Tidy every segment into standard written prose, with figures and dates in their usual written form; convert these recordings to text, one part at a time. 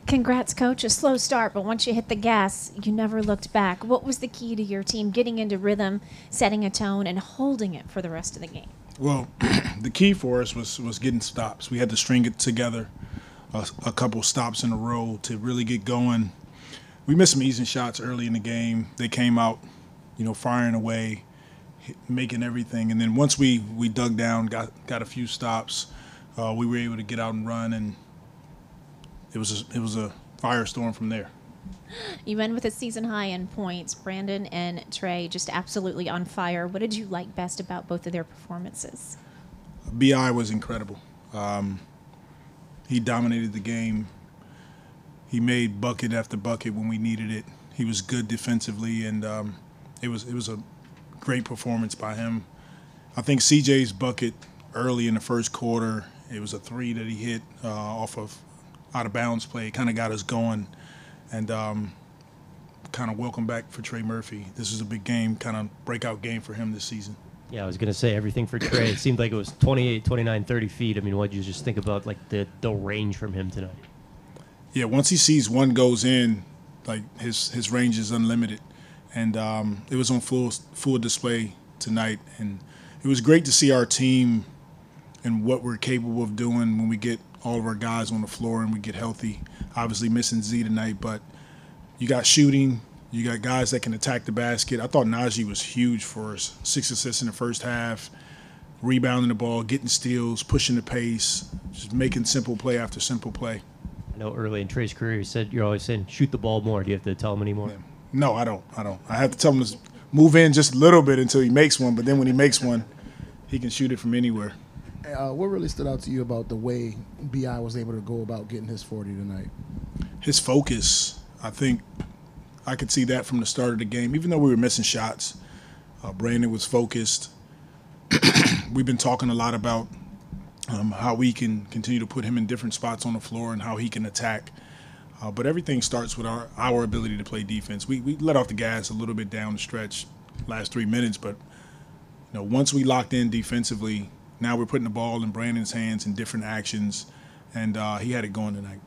Congrats, Coach. A slow start, but once you hit the gas, you never looked back. What was the key to your team getting into rhythm, setting a tone, and holding it for the rest of the game? Well, the key for us was getting stops. We had to string it together, a couple stops in a row to really get going. We missed some easy shots early in the game. They came out, firing away, making everything. And then once we dug down, got a few stops, we were able to get out and run, and it was a firestorm from there. You end with a season high in points. Brandon and Trey just absolutely on fire. What did you like best about both of their performances? BI was incredible. He dominated the game. He made bucket after bucket when we needed it. He was good defensively, and it was a great performance by him. I think CJ's bucket early in the first quarter, it was a three that he hit off of out-of-bounds play. It kind of got us going, and kind of welcome back for Trey Murphy. This is a big game, kind of breakout game for him this season. Yeah, I was going to say everything for Trey. It seemed like it was 28, 29, 30 feet. I mean, what did you just think about, like, the range from him tonight? Yeah, once he sees one goes in, like, his range is unlimited. And it was on full display tonight. And it was great to see our team and what we're capable of doing when we get all of our guys on the floor and we get healthy. Obviously missing Z tonight, but you got shooting. You got guys that can attack the basket. I thought Naji was huge for us. 6 assists in the first half, rebounding the ball, getting steals, pushing the pace, just making simple play after simple play. I know early in Trey's career, you're always saying, shoot the ball more. Do you have to tell him anymore? Yeah. No, I don't. I have to tell him to move in just a little bit until he makes one, but then when he makes one, he can shoot it from anywhere. What really stood out to you about the way B.I. was able to go about getting his 40 tonight? His focus. I think I could see that from the start of the game. Even though we were missing shots, Brandon was focused. We've been talking a lot about how we can continue to put him in different spots on the floor and how he can attack. But everything starts with our ability to play defense. We let off the gas a little bit down the stretch last 3 minutes, but once we locked in defensively, now we're putting the ball in Brandon's hands in different actions, and he had it going tonight.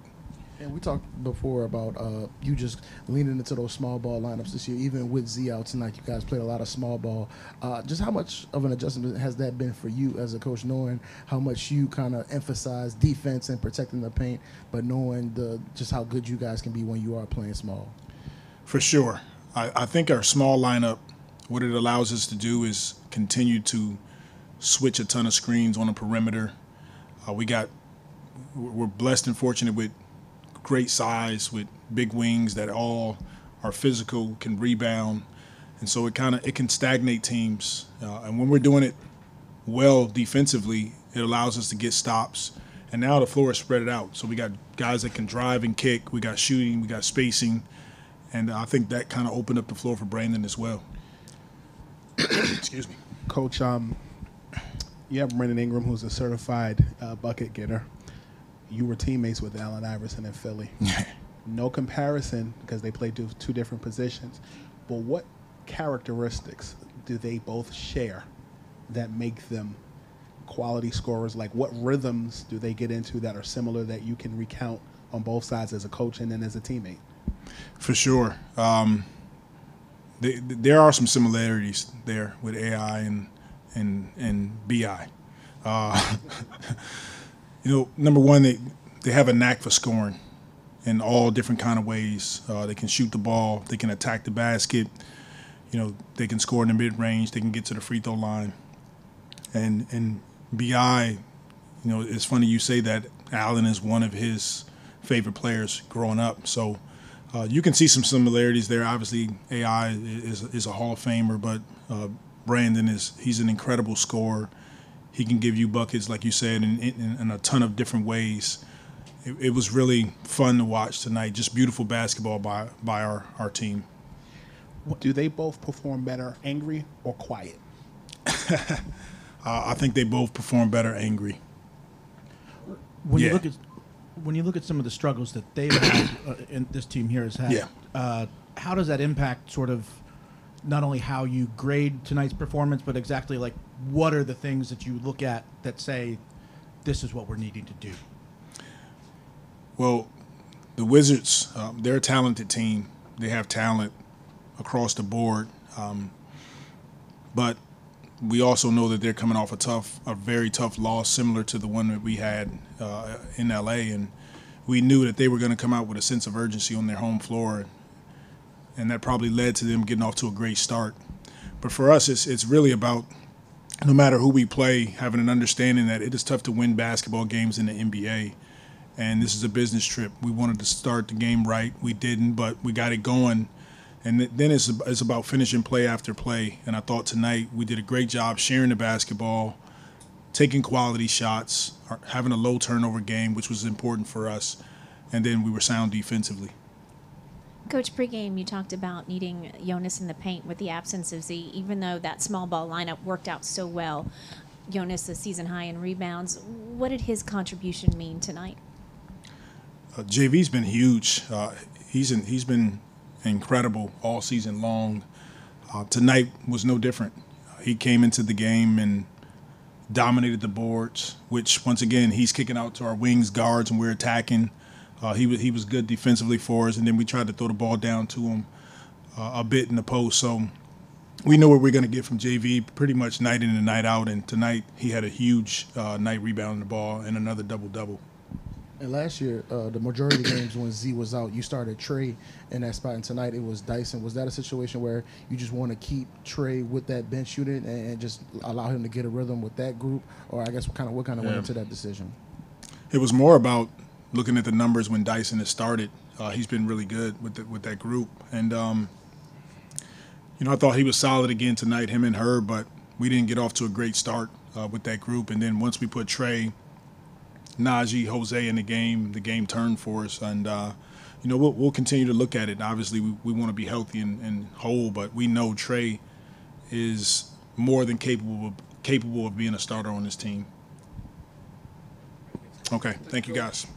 And we talked before about you just leaning into those small ball lineups this year. Even with Z out tonight, you guys played a lot of small ball. Just how much of an adjustment has that been for you as a coach, knowing how much you kind of emphasize defense and protecting the paint, but knowing just how good you guys can be when you are playing small? For sure. I think our small lineup, what it allows us to do is continue to switch a ton of screens on the perimeter. We're blessed and fortunate with great size, with big wings that all are physical, can rebound, and so it can stagnate teams. And when we're doing it well defensively, it allows us to get stops. And now the floor is spread out, so we got guys that can drive and kick. We got shooting, we got spacing, and I think that kind of opened up the floor for Brandon as well. Excuse me, Coach. You have Brandon Ingram, who's a certified bucket getter. You were teammates with Allen Iverson in Philly. No comparison because they play two different positions. But what characteristics do they both share that make them quality scorers? Like, what rhythms do they get into that are similar that you can recount on both sides as a coach and then as a teammate? For sure. There are some similarities there with AI and BI. Number one, they have a knack for scoring in all different kind of ways. They can shoot the ball. They can attack the basket. They can score in the mid-range. They can get to the free throw line. And BI, it's funny you say that. Allen is one of his favorite players growing up. So you can see some similarities there. Obviously, AI is a Hall of Famer, but Brandon he's an incredible scorer. He can give you buckets, like you said, in a ton of different ways. It was really fun to watch tonight. Just beautiful basketball by our team. Do they both perform better angry or quiet? I think they both perform better angry. When you look at some of the struggles that they've had, and this team here has had, how does that impact sort of not only how you grade tonight's performance, but exactly like what are the things that you look at that say this is what we're needing to do? Well, the Wizards, they're a talented team. They have talent across the board, but we also know that they're coming off a very tough loss, similar to the one that we had in LA, and we knew that they were going to come out with a sense of urgency on their home floor, and that probably led to them getting off to a great start. But for us, it's really about, no matter who we play, having an understanding that it is tough to win basketball games in the NBA, and this is a business trip. We wanted to start the game right. We didn't, but we got it going. And then it's about finishing play after play. And I thought tonight we did a great job sharing the basketball, taking quality shots, having a low turnover game, which was important for us. And then we were sound defensively. Coach, pregame you talked about needing Jonas in the paint with the absence of Z, even though that small ball lineup worked out so well. Jonas, a season high in rebounds. What did his contribution mean tonight? JV's been huge. He's been incredible all season long. Tonight was no different. He came into the game and dominated the boards, which once again he's kicking out to our wings guards and we're attacking. He was good defensively for us, and then we tried to throw the ball down to him a bit in the post. So we know what we're going to get from JV pretty much night in and night out, and tonight he had a huge night rebounding the ball and another double-double. And last year, the majority of the games when Z was out, you started Trey in that spot, and tonight it was Dyson. Was that a situation where you just want to keep Trey with that bench unit and just allow him to get a rhythm with that group, or I guess what kind of went into that decision? It was more about looking at the numbers when Dyson has started. He's been really good with that group, and I thought he was solid again tonight, him and her, but we didn't get off to a great start with that group, and then once we put Trey, Naji, Jose in the game turned for us, and we'll continue to look at it. Obviously, we want to be healthy and whole, but we know Trey is more than capable of being a starter on this team. Okay, thank you guys.